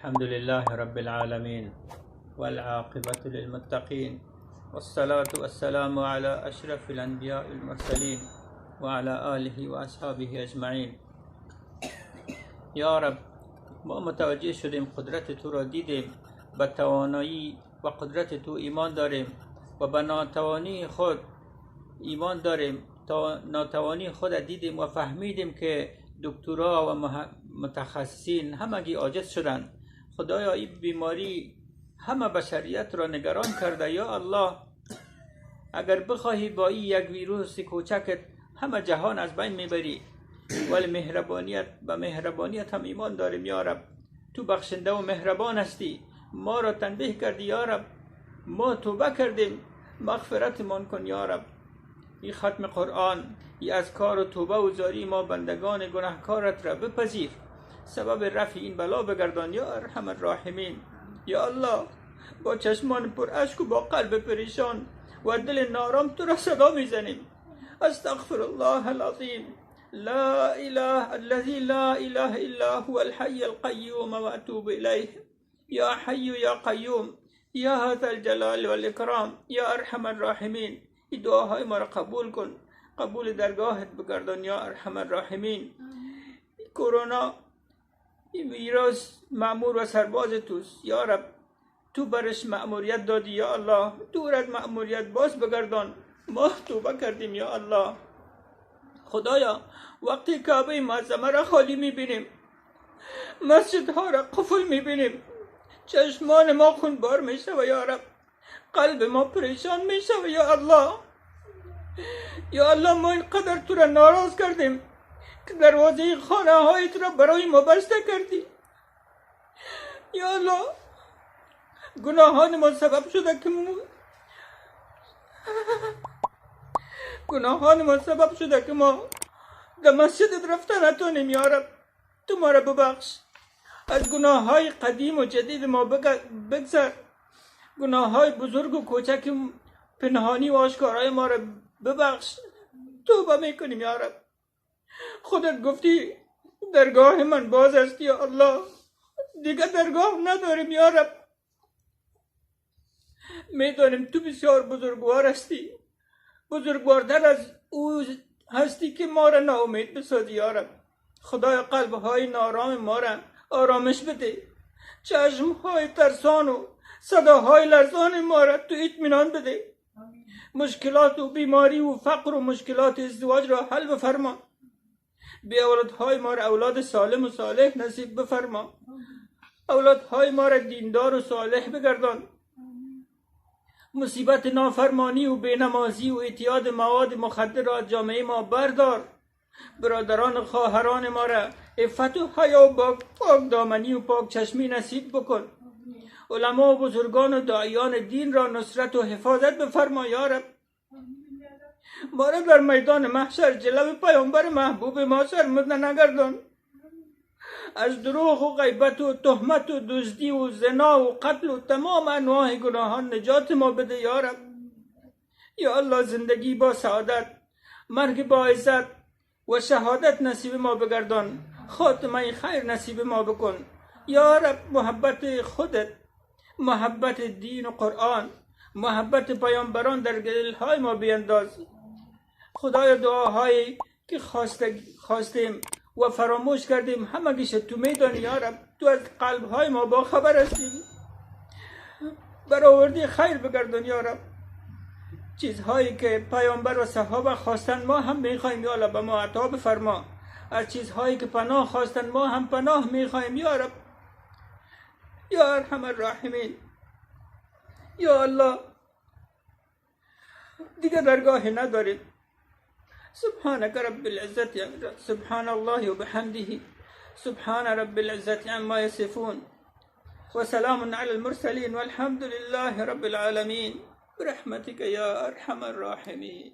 الحمد لله رب العالمين والعاقبة للمتقين والصلاة والسلام على أشرف الأنبياء المرسلين وعلى آله وأصحابه أجمعين. یا رب، ما متوجه شدیم قدرت تو را دیدیم، به توانایی و قدرت تو ایمان داریم و به ناتوانی خود ایمان داریم. تا ناتوانی خود دیدیم و فهمیدیم که دکترها و متخصصین همگی عاجز شدند. خدایا، این بیماری همه بشریت را نگران کرده. یا الله، اگر بخواهی با این یک ویروس کوچکت همه جهان از بین میبری، ولی به مهربانیت هم ایمان داریم. یا رب، تو بخشنده و مهربان هستی، ما را تنبیه کردی. یا رب، ما توبه کردیم، مغفرتمان کن. یا رب، این ختم قرآن، این اذکار و توبه و زاری ما بندگان گناهکارت را بپذیر، سبب رفع این بلا بگردان یا ارحم الراحمین. یا الله، با چشمان پر اشک و با قلب پریشان و دل نارام تو را صدا میزنیم. استغفر الله العظیم، لا اله الذي لا اله الا هو الحي القيوم واتوب الیه. یا حی یا قیوم یا ذا الجلال والاکرام یا ارحم الراحمین. این دعاهای ما را قبول کن، قبول درگاهت بگردان یا ارحم الراحمین. کرونا، این ویروس مأمور و سرباز توست. یا رب، تو برش مأموریت دادی. یا الله، تو از مأموریت باز بگردان. ما توبه کردیم. یا الله، خدایا، وقتی کعبه معظمه را خالی میبینیم، مسجدها را قفل میبینیم، چشمان ما خونبار میشود. یا رب، قلب ما پریشان میشود. یا الله، یا الله، ما اینقدر تو را ناراض کردیم که دروازه خانه هایت را برای ما بسته کردی. یا الله، گناهان ما سبب شده که ما در مسجدت رفته نتونیم. یا رب، تو ما را ببخش، از گناه های قدیم و جدید ما بگذر. گناه های بزرگ و کوچک پنهانی و آشکارای ما را ببخش. توبه میکنیم. یا رب، خودت گفتی درگاه من باز است. یا الله، دیگه درگاه نداریم. یا رب، میدانیم تو بسیار بزرگوار هستی، بزرگوارتر از او هستی که ما را ناامید بسازی. یا رب، خدای قلبهای نارام ما را آرامش بده، چشمهای ترسان و صداهای لرزان ما را تو اطمینان بده. مشکلات و بیماری و فقر و مشکلات ازدواج را حل بفرما. بی اولادهای ما را اولاد سالم و صالح نصیب بفرما. اولادهای ما را دیندار و صالح بگردان. مصیبت نافرمانی و بینمازی و اعتیاد مواد مخدر را جامعه ما بردار. برادران و خواهران ما را عفت و حیا و پاک دامنی و پاک چشمی نصیب بکن. علما و بزرگان و داعیان دین را نصرت و حفاظت بفرما. یا رب، ما را در میدان محشر جلو پیامبر محبوب ما سرمد نگردان. از دروغ و غیبت و تهمت و دزدی و زنا و قتل و تمام انواع گناهان نجات ما بده. یا رب، یا الله، زندگی با سعادت، مرگ با عزت و شهادت نصیب ما بگردان. خاتمه خیر نصیب ما بکن. یا رب، محبت خودت، محبت دین و قرآن، محبت پیامبران در دلهای ما بینداز. خدای، دعاهایی که خواستیم و فراموش کردیم همگیش تو میدانی. یا رب، تو از قلبهای ما با خبر هستی، برآورده خیر بگردان. یا رب، چیزهایی که پیامبر و صحابه خواستن ما هم میخوایم. یا الله، به ما عطا بفرما. از چیزهایی که پناه خواستن ما هم پناه میخوایم. یا رب، یا ارحم الراحمین. یا الله، دیگه درگاهی نداریم. سبحانك رب العزة، سبحان الله وبحمده، سبحان رب العزة عما يصفون، وسلام على المرسلين، والحمد لله رب العالمين، برحمتك يا أرحم الراحمين.